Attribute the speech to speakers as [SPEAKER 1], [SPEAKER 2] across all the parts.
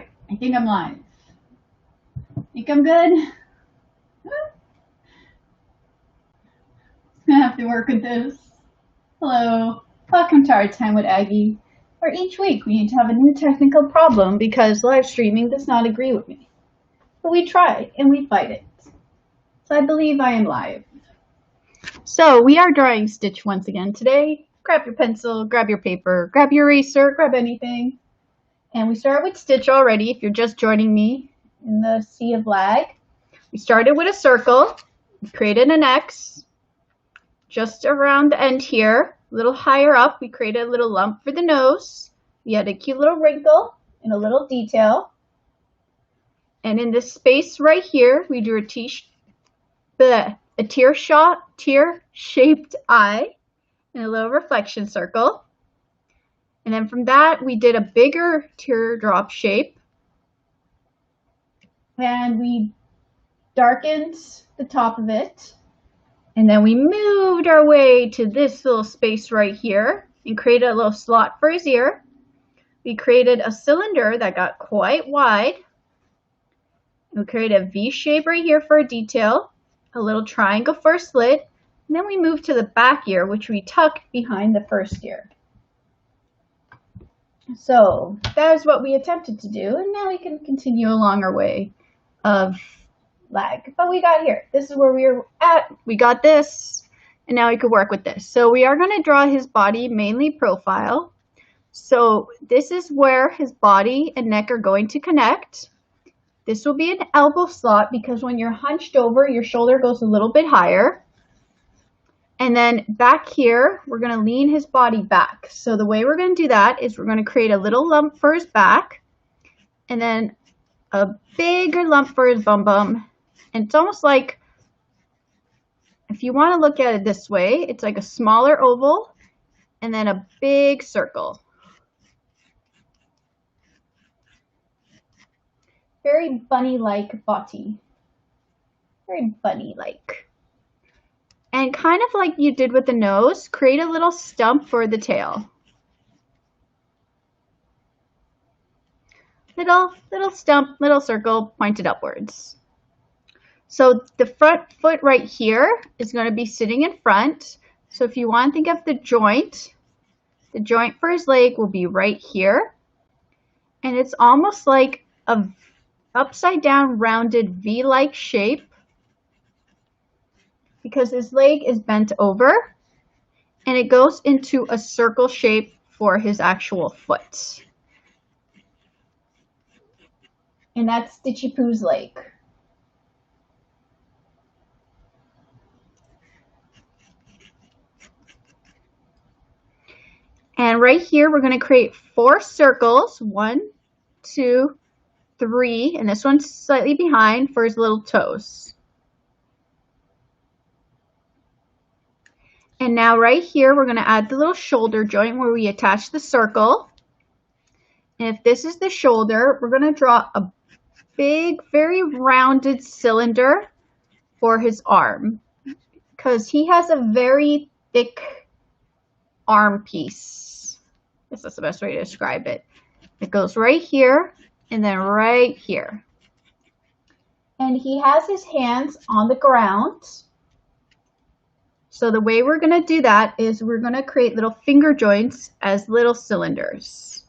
[SPEAKER 1] I think I'm live. Think I'm good? Gonna have to work with this. Hello. Welcome to our Time with Aggie, where each week we need to have a new technical problem because live streaming does not agree with me. But we try and we fight it. So I believe I am live. So we are drawing Stitch once again today. Grab your pencil, grab your paper, grab your eraser, grab anything. And we start with Stitch already if you're just joining me in the sea of lag. We started with a circle, we created an X. Just around the end here, a little higher up, we created a little lump for the nose. We had a cute little wrinkle and a little detail. And in this space right here, we drew a tear-shaped eye and a little reflection circle. And then from that, we did a bigger teardrop shape. And we darkened the top of it. And then we moved our way to this little space right here and created a little slot for his ear. We created a cylinder that got quite wide. We created a V shape right here for a detail, a little triangle for a slit, and then we moved to the back ear, which we tucked behind the first ear. So that is what we attempted to do, and now we can continue along our way of lag. But we got here. This is where we are at. We got this, and now we could work with this. So we are going to draw his body mainly profile. So this is where his body and neck are going to connect. This will be an elbow slot because when you're hunched over, your shoulder goes a little bit higher. And then back here, we're going to lean his body back. So the way we're going to do that is we're going to create a little lump for his back and then a bigger lump for his bum bum. And it's almost like, if you want to look at it this way, it's like a smaller oval and then a big circle. Very bunny-like body. Very bunny-like. And kind of like you did with the nose, create a little stump for the tail. Little stump, little circle pointed upwards. So the front foot right here is going to be sitting in front. So if you want to think of the joint for his leg will be right here. And it's almost like a upside down rounded V-like shape because his leg is bent over and it goes into a circle shape for his actual foot. And that's Stitchy Poo's leg. And right here, we're going to create 4 circles. 1, 2, 3, and this one's slightly behind for his little toes. And now right here, we're going to add the little shoulder joint where we attach the circle. And if this is the shoulder, we're going to draw a big, very rounded cylinder for his arm because he has a very thick arm piece. I guess that's the best way to describe it. It goes right here and then right here. And he has his hands on the ground. So the way we're going to do that is we're going to create little finger joints as little cylinders.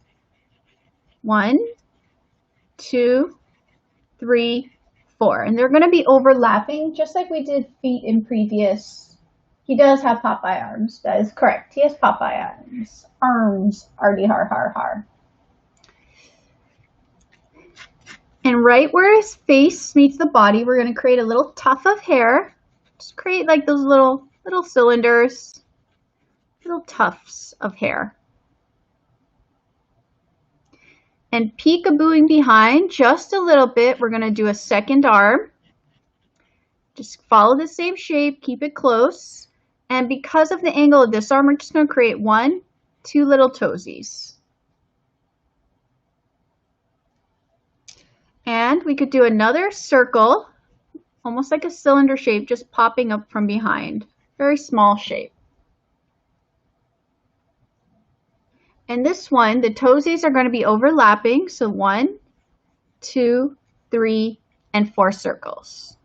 [SPEAKER 1] 1, 2, 3, 4. And they're going to be overlapping just like we did feet in previous. He does have Popeye arms. That is correct. He has Popeye arms. Arms. Arty har har har. And right where his face meets the body, we're going to create a little tuft of hair. Just create like those little cylinders, little tufts of hair. And peekabooing behind just a little bit, we're going to do a second arm. Just follow the same shape, keep it close. And because of the angle of this arm, we're just going to create 1, 2 little toesies. And we could do another circle, almost like a cylinder shape, just popping up from behind. Very small shape. And this one, the toesies are going to be overlapping. So 1, 2, 3, and 4 circles.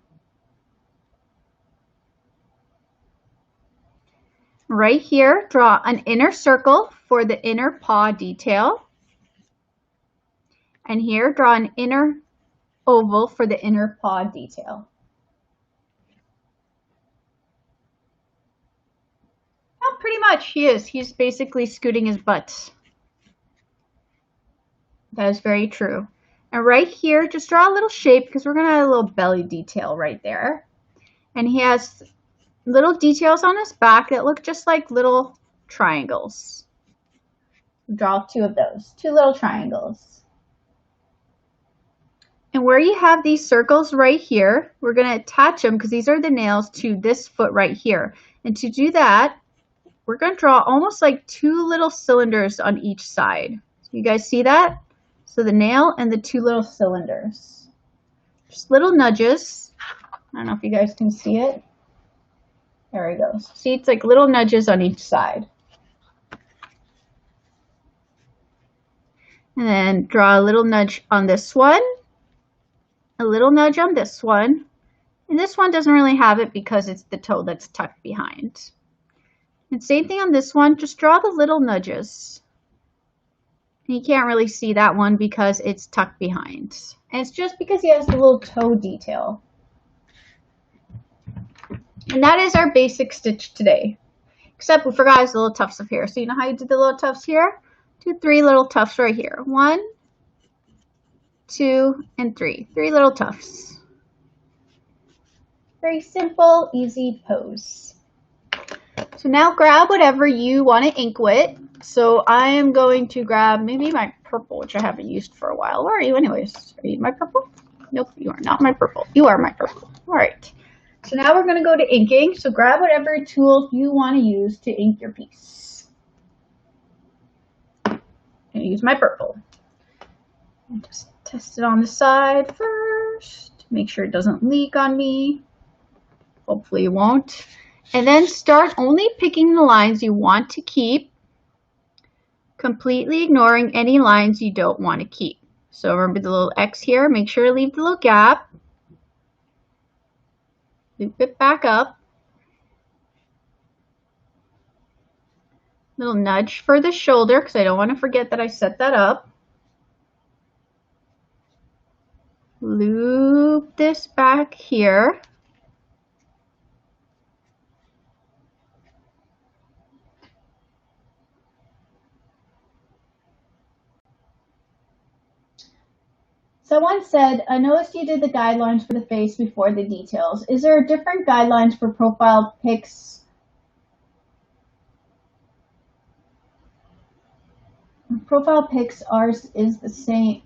[SPEAKER 1] Right here, draw an inner circle for the inner paw detail. And here, draw an inner oval for the inner paw detail. Oh, pretty much, he is. He's basically scooting his butt. That is very true. And right here, just draw a little shape because we're going to have a little belly detail right there. And he has little details on his back that look just like little triangles. Draw 2 of those, 2 little triangles. And where you have these circles right here, we're going to attach them because these are the nails to this foot right here. And to do that, we're going to draw almost like 2 little cylinders on each side. You guys see that? So the nail and the 2 little cylinders. Just little nudges. I don't know if you guys can see it. There he goes. See, it's like little nudges on each side. And then draw a little nudge on this one. A little nudge on this one. And this one doesn't really have it because it's the toe that's tucked behind. And same thing on this one. Just draw the little nudges. And you can't really see that one because it's tucked behind. And it's just because he has the little toe detail. And that is our basic stitch today. Except we forgot his little tufts of hair. So you know how you did the little tufts here? Do 3 little tufts right here. 1, 2, and 3. 3 little tufts. Very simple, easy pose. So now grab whatever you want to ink with. So I am going to grab maybe my purple, which I haven't used for a while. Where are you anyways? Are you my purple? Nope, you are not my purple. You are my purple. All right. So now we're going to go to inking. So grab whatever tool you want to use to ink your piece. I'm going to use my purple. And just test it on the side first. Make sure it doesn't leak on me. Hopefully it won't. And then start only picking the lines you want to keep, completely ignoring any lines you don't want to keep. So remember the little X here. Make sure to leave the little gap. Loop it back up. Little nudge for the shoulder because I don't want to forget that I set that up. Loop this back here. Someone said, I noticed you did the guidelines for the face before the details. Is there different guidelines for profile pics? Profile pics, ours is the same.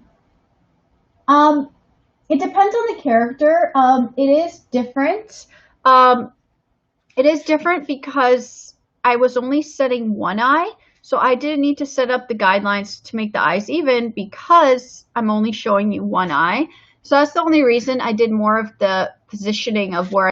[SPEAKER 1] It depends on the character. It is different. It is different because I was only setting one eye. So I didn't need to set up the guidelines to make the eyes even because I'm only showing you one eye. So that's the only reason I did more of the positioning of where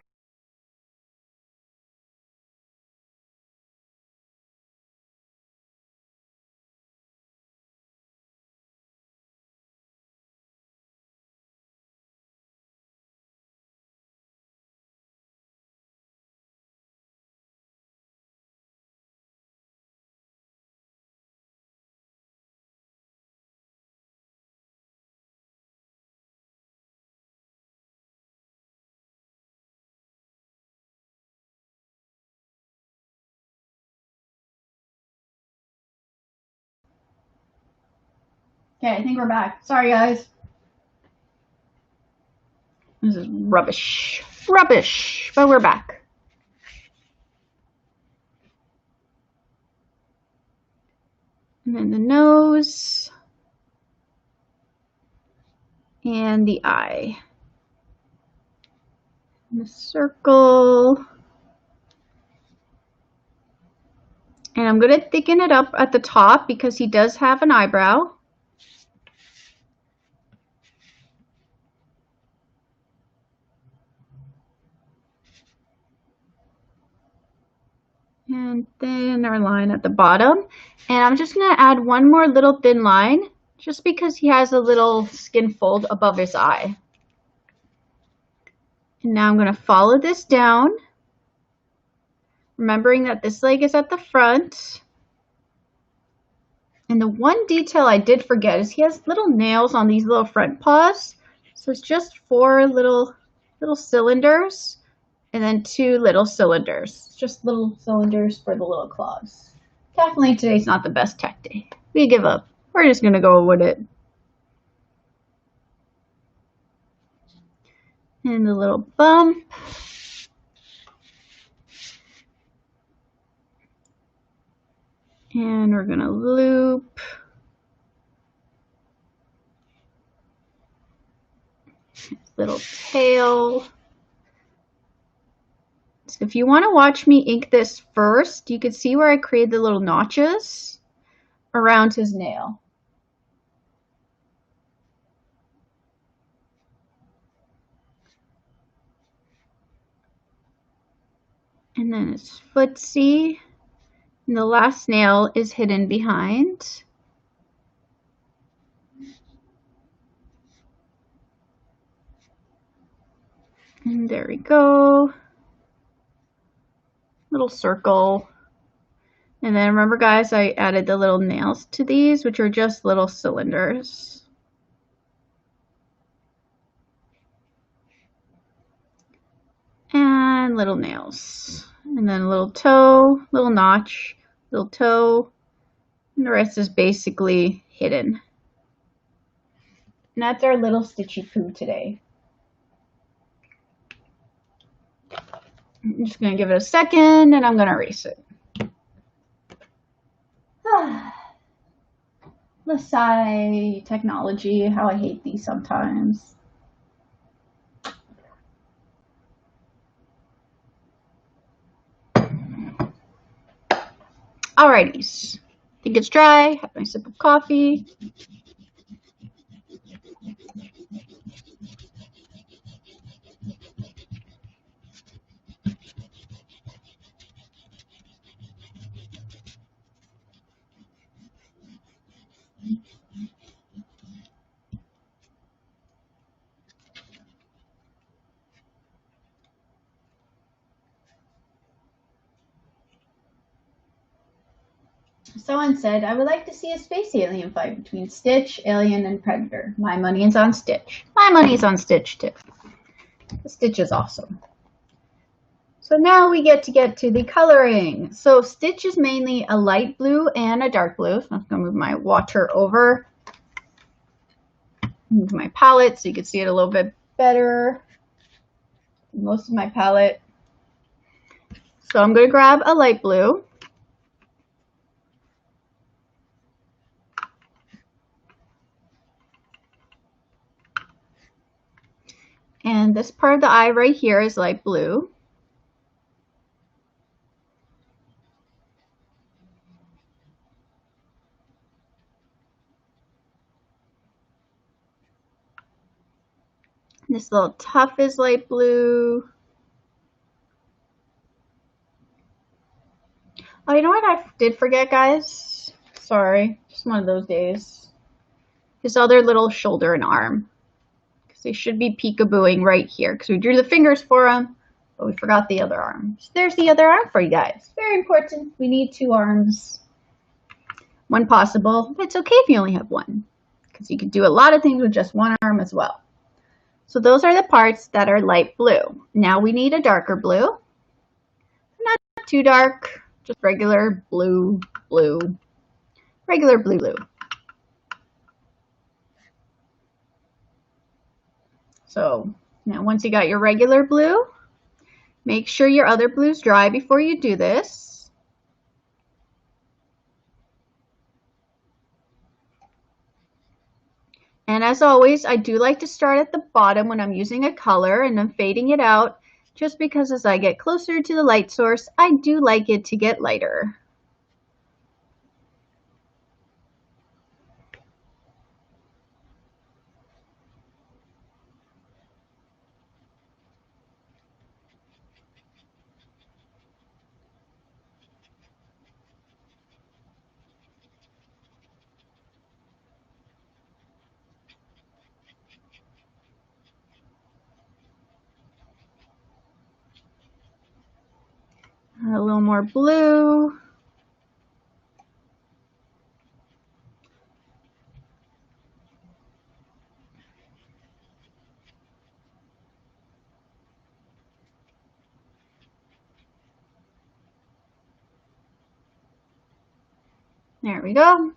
[SPEAKER 1] Okay, I think we're back. Sorry, guys. This is rubbish. Rubbish. But we're back. And then the nose. And the eye. And the circle. And I'm going to thicken it up at the top because he does have an eyebrow. And then our line at the bottom. And I'm just going to add one more little thin line just because he has a little skin fold above his eye. And now I'm going to follow this down, remembering that this leg is at the front. And the one detail I did forget is he has little nails on these little front paws. So it's just 4 little cylinders and then 2 little cylinders. Just little cylinders for the little claws. Definitely today's not the best tech day. We give up. We're just going to go with it. And the little bump. And we're going to loop. Little tail. So if you want to watch me ink this first, you can see where I created the little notches around his nail. And then his footsie. And the last nail is hidden behind. And there we go. Little circle. And then remember guys, I added the little nails to these, which are just little cylinders. And little nails. And then a little toe, little notch, little toe. And the rest is basically hidden. And that's our little Stitchy Poo today. I'm just going to give it a second and I'm going to erase it. Lasai technology, how I hate these sometimes. Alrighties. Think it's dry. Have my sip of coffee. Someone said, I would like to see a space alien fight between Stitch, Alien, and Predator. My money is on Stitch. My money is on Stitch, too. Stitch is awesome. So now we get to the coloring. So Stitch is mainly a light blue and a dark blue. So I'm going to move my water over. Move my palette so you can see it a little bit better. Most of my palette. So I'm going to grab a light blue. And this part of the eye right here is light blue. This little tuft is light blue. Oh, you know what I did forget, guys? Sorry, just one of those days. His other little shoulder and arm. Because they should be peekabooing right here. Because we drew the fingers for him, but we forgot the other arm. So there's the other arm for you guys. Very important. We need 2 arms. When possible. It's okay if you only have 1. Because you can do a lot of things with just 1 arm as well. So those are the parts that are light blue. Now we need a darker blue. Not too dark, just regular blue, blue. Regular blue, blue. So now once you got your regular blue, make sure your other blue's dry before you do this. And as always, I do like to start at the bottom when I'm using a color and I'm fading it out just because as I get closer to the light source, I do like it to get lighter. A little more blue. There we go.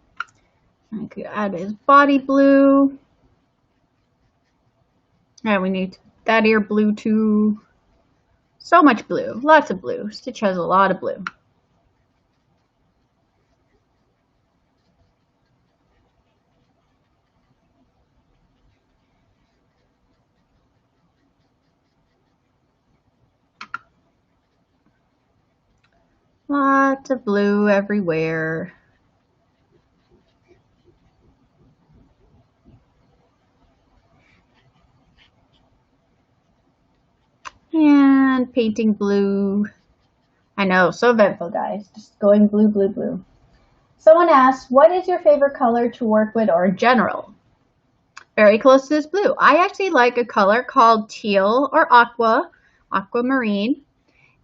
[SPEAKER 1] I could add his body blue. And we need that ear blue too. So much blue, lots of blue. Stitch has a lot of blue. Lots of blue everywhere. And painting blue. I know, so eventful, guys. Just going blue, blue, blue. Someone asked, what is your favorite color to work with or in general? Very close to this blue. I actually like a color called teal or aquamarine.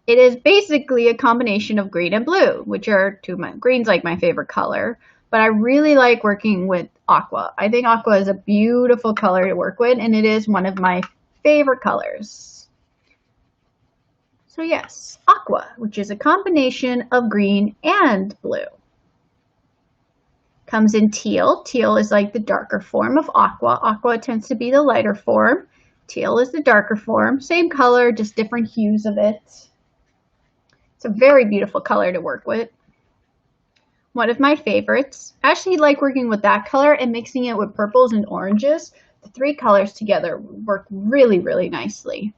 [SPEAKER 1] It is basically a combination of green and blue, which are green's like my favorite color, but I really like working with aqua. I think aqua is a beautiful color to work with, and it is one of my favorite colors. So yes, aqua, which is a combination of green and blue. Comes in teal. Teal is like the darker form of aqua. Aqua tends to be the lighter form. Teal is the darker form. Same color, just different hues of it. It's a very beautiful color to work with. One of my favorites. I actually like working with that color and mixing it with purples and oranges. The three colors together work really, really nicely.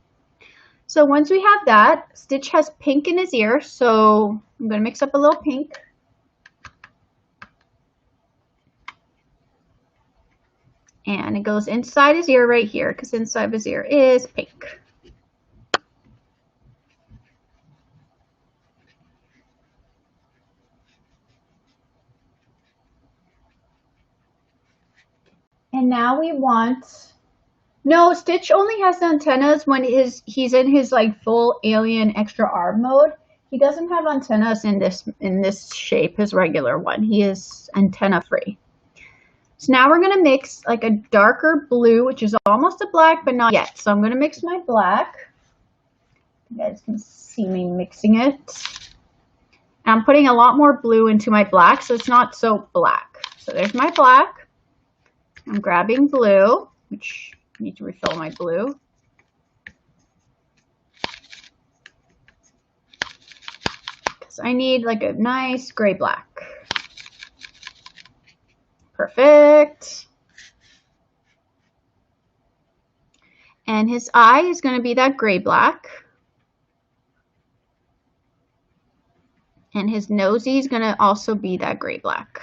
[SPEAKER 1] So once we have that, Stitch has pink in his ear, so I'm going to mix up a little pink. And it goes inside his ear right here, because inside of his ear is pink. And now we want, no, Stitch only has the antennas when he's in his like full alien extra arm mode. He doesn't have antennas in this shape, his regular one. He is antenna free. So now we're going to mix like a darker blue, which is almost a black, but not yet. So I'm going to mix my black. You guys can see me mixing it. And I'm putting a lot more blue into my black, so it's not so black. So there's my black. I'm grabbing blue, which I need to refill my blue. Because I need like a nice gray black. Perfect. And his eye is going to be that gray black. And his nosy is going to also be that gray black.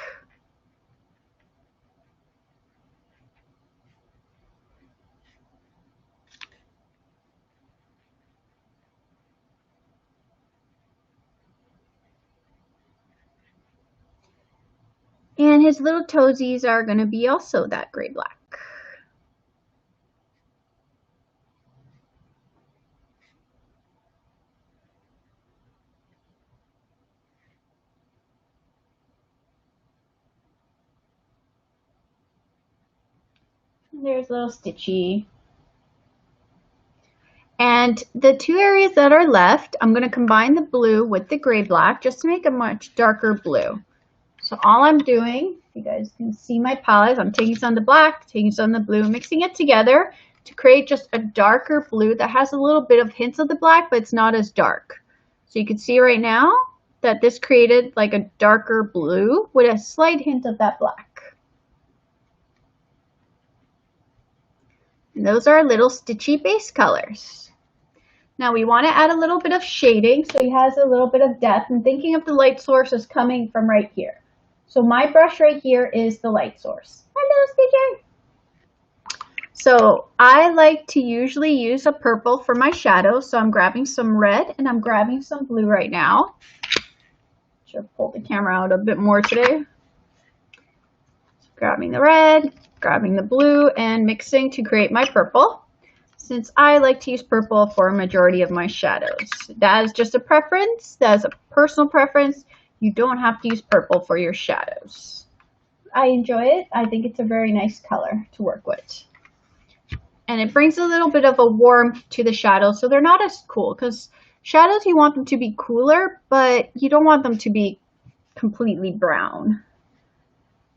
[SPEAKER 1] And his little toesies are going to be also that gray black. And there's little Stitchy. And the two areas that are left, I'm going to combine the blue with the gray black just to make a much darker blue. So all I'm doing, you guys can see my palette, I'm taking some of the black, taking some of the blue, mixing it together to create just a darker blue that has a little bit of hints of the black, but it's not as dark. So you can see right now that this created like a darker blue with a slight hint of that black. And those are our little Stitchy base colors. Now we want to add a little bit of shading so he has a little bit of depth, and thinking of the light source is coming from right here. So my brush right here is the light source. Hello, Stitcher. So I like to usually use a purple for my shadow. So I'm grabbing some red and I'm grabbing some blue right now. Should pull the camera out a bit more today. So grabbing the red, grabbing the blue, and mixing to create my purple. since I like to use purple for a majority of my shadows. That is just a preference. That is a personal preference. You don't have to use purple for your shadows. I enjoy it. I think it's a very nice color to work with. And it brings a little bit of a warmth to the shadows, so they're not as cool, because shadows, you want them to be cooler, but you don't want them to be completely brown.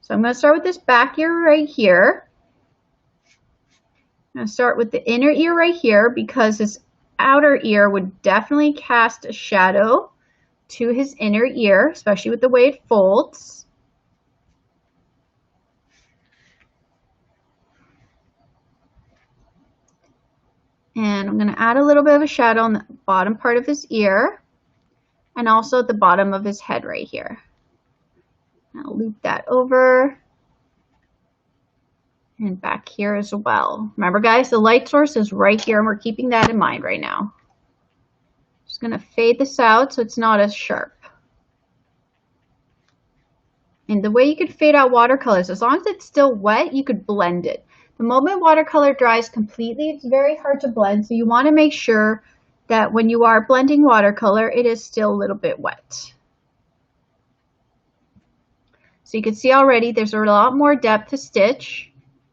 [SPEAKER 1] So I'm going to start with this back ear right here. I'm going to start with the inner ear right here, because his outer ear would definitely cast a shadow to his inner ear, especially with the way it folds. And I'm going to add a little bit of a shadow on the bottom part of his ear, and also at the bottom of his head right here. I'll loop that over and back here as well. Remember guys, the light source is right here, and we're keeping that in mind right now. Just going to fade this out so it's not as sharp. And the way you could fade out watercolors, as long as it's still wet, you could blend it. The moment watercolor dries completely, it's very hard to blend, so you want to make sure that when you are blending watercolor, it is still a little bit wet. So you can see already there's a lot more depth to Stitch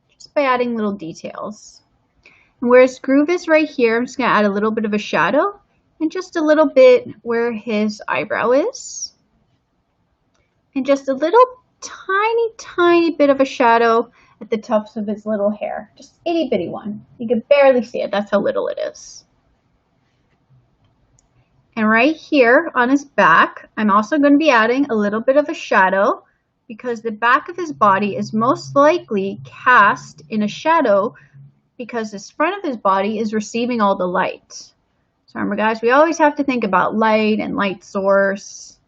[SPEAKER 1] just by adding little details. And where his groove is right here, I'm just going to add a little bit of a shadow and just a little bit where his eyebrow is. And just a little tiny bit of a shadow at the tufts of his little hair. Just itty bitty one. You can barely see it. That's how little it is. And right here on his back, I'm also going to be adding a little bit of a shadow, because the back of his body is most likely cast in a shadow because his front of his body is receiving all the light. So remember guys, we always have to think about light and light source.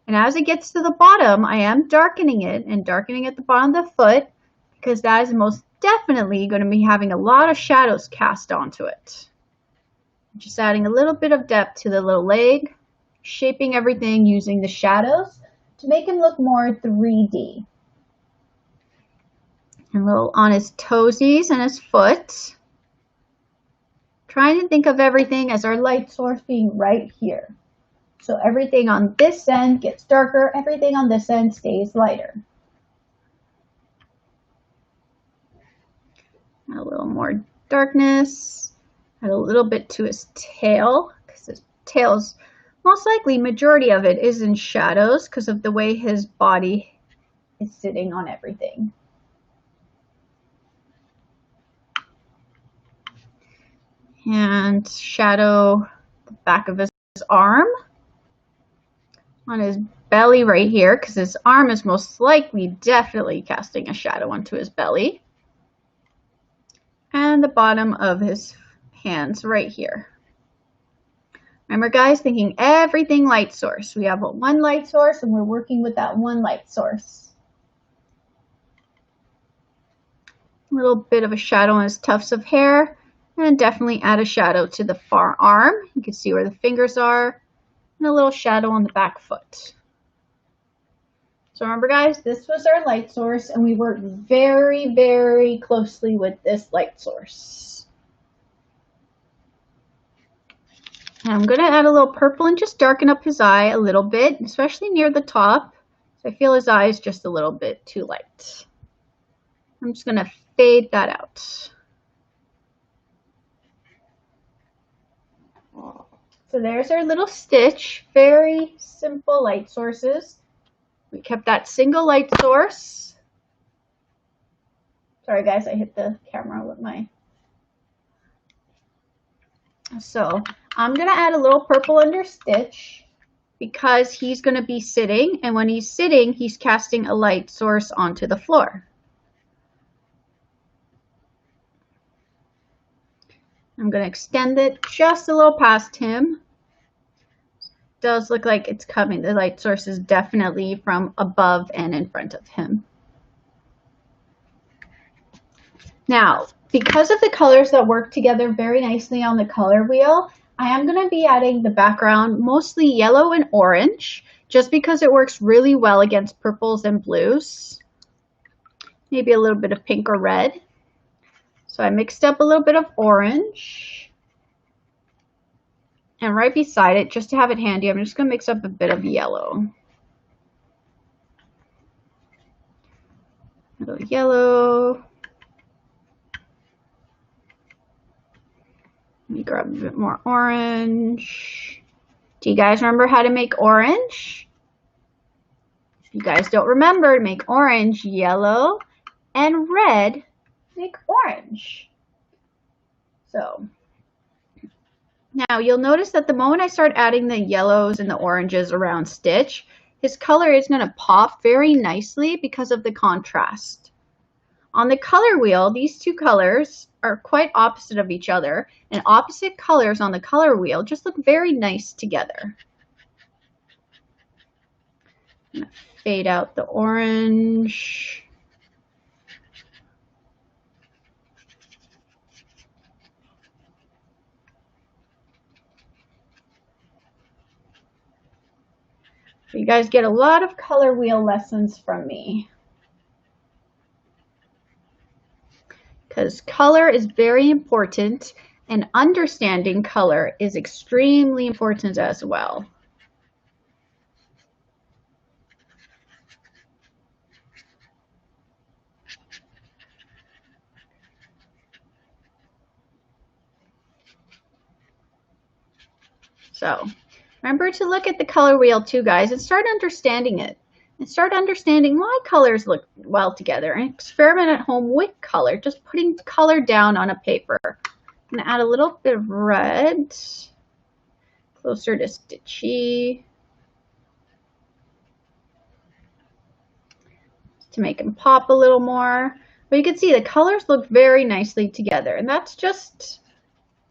[SPEAKER 1] And as it gets to the bottom, I am darkening it, and darkening at the bottom of the foot, because that is most definitely going to be having a lot of shadows cast onto it. Just adding a little bit of depth to the little leg, shaping everything using the shadows to make him look more 3D. And a little on his toesies and his foot. Trying to think of everything as our light source being right here. So everything on this end gets darker, everything on this end stays lighter. Add a little more darkness, add a little bit to his tail, because his tail's most likely majority of it is in shadows because of the way his body is sitting on everything. And shadow the back of his arm, on his belly right here, because his arm is most likely definitely casting a shadow onto his belly. And the bottom of his hands right here. Remember guys, thinking everything light source. We have one light source and we're working with that one light source. A little bit of a shadow on his tufts of hair, and definitely add a shadow to the far arm. You can see where the fingers are, and a little shadow on the back foot. So remember guys, this was our light source, and we worked very closely with this light source. And I'm going to add a little purple and just darken up his eye a little bit, especially near the top. So I feel his eye is just a little bit too light. I'm just going to fade that out. So there's our little Stitch. Very simple light sources. We kept that single light source. Sorry guys, I hit the camera with my... So I'm going to add a little purple under Stitch because he's going to be sitting, and when he's sitting, he's casting a light source onto the floor. I'm going to extend it just a little past him. Does look like it's coming. The light source is definitely from above and in front of him. Now, because of the colors that work together very nicely on the color wheel, I am going to be adding the background mostly yellow and orange, just because it works really well against purples and blues. Maybe a little bit of pink or red. So I mixed up a little bit of orange. And right beside it, just to have it handy, I'm just going to mix up a bit of yellow. A little yellow. Let me grab a bit more orange. Do you guys remember how to make orange? If you guys don't remember, to make orange, yellow and red make orange. So now you'll notice that the moment I start adding the yellows and the oranges around Stitch, his color is going to pop very nicely because of the contrast. On the color wheel, these two colors are quite opposite of each other, and opposite colors on the color wheel just look very nice together. I'm going to fade out the orange. You guys get a lot of color wheel lessons from me, because color is very important and understanding color is extremely important as well. So remember to look at the color wheel too, guys, and start understanding it. And start understanding why colors look well together. And experiment at home with color, just putting color down on a paper. I'm going to add a little bit of red, closer to Stitchy, to make them pop a little more. But you can see the colors look very nicely together. And that's just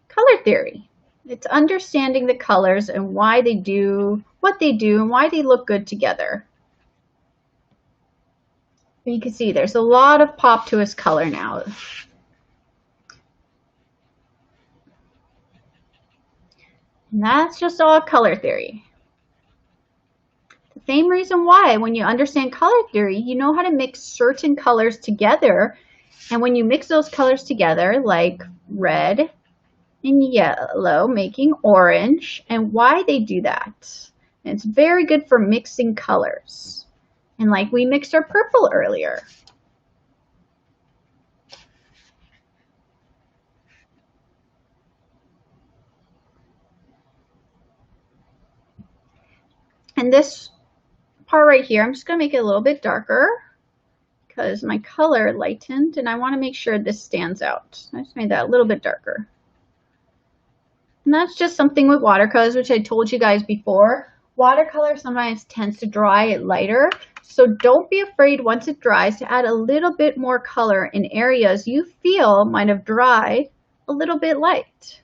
[SPEAKER 1] color theory. It's understanding the colors and why they do what they do and why they look good together. You can see there's a lot of pop to his color now. And that's just all color theory. The same reason why when you understand color theory, you know how to mix certain colors together. And when you mix those colors together, like red and yellow, making orange, and why they do that. And it's very good for mixing colors. And like we mixed our purple earlier. And this part right here, I'm just going to make it a little bit darker because my color lightened and I want to make sure this stands out. I just made that a little bit darker. And that's just something with watercolors, which I told you guys before. Watercolor sometimes tends to dry it lighter. So don't be afraid once it dries to add a little bit more color in areas you feel might have dried a little bit light.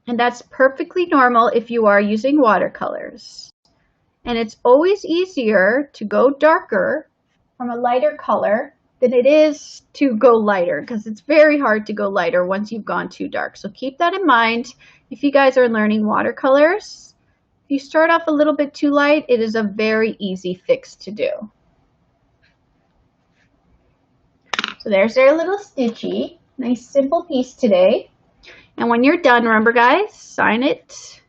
[SPEAKER 1] And that's perfectly normal if you are using watercolors. And it's always easier to go darker from a lighter color than it is to go lighter, because it's very hard to go lighter once you've gone too dark. So keep that in mind if you guys are learning watercolors. If you start off a little bit too light, it is a very easy fix to do. So there's our little Stitchy. Nice simple piece today. And when you're done, remember guys, sign it.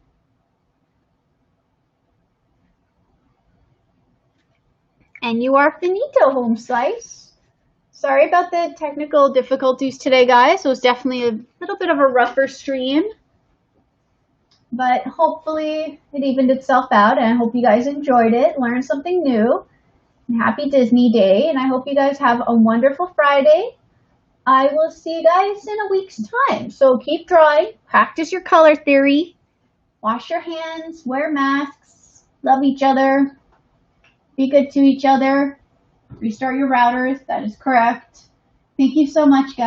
[SPEAKER 1] And you are finito, home slice. Sorry about the technical difficulties today, guys. It was definitely a little bit of a rougher stream. But hopefully it evened itself out, and I hope you guys enjoyed it, learned something new. And happy Disney Day, and I hope you guys have a wonderful Friday. I will see you guys in a week's time. So keep drawing, practice your color theory, wash your hands, wear masks, love each other, be good to each other, restart your routers, that is correct. Thank you so much, guys.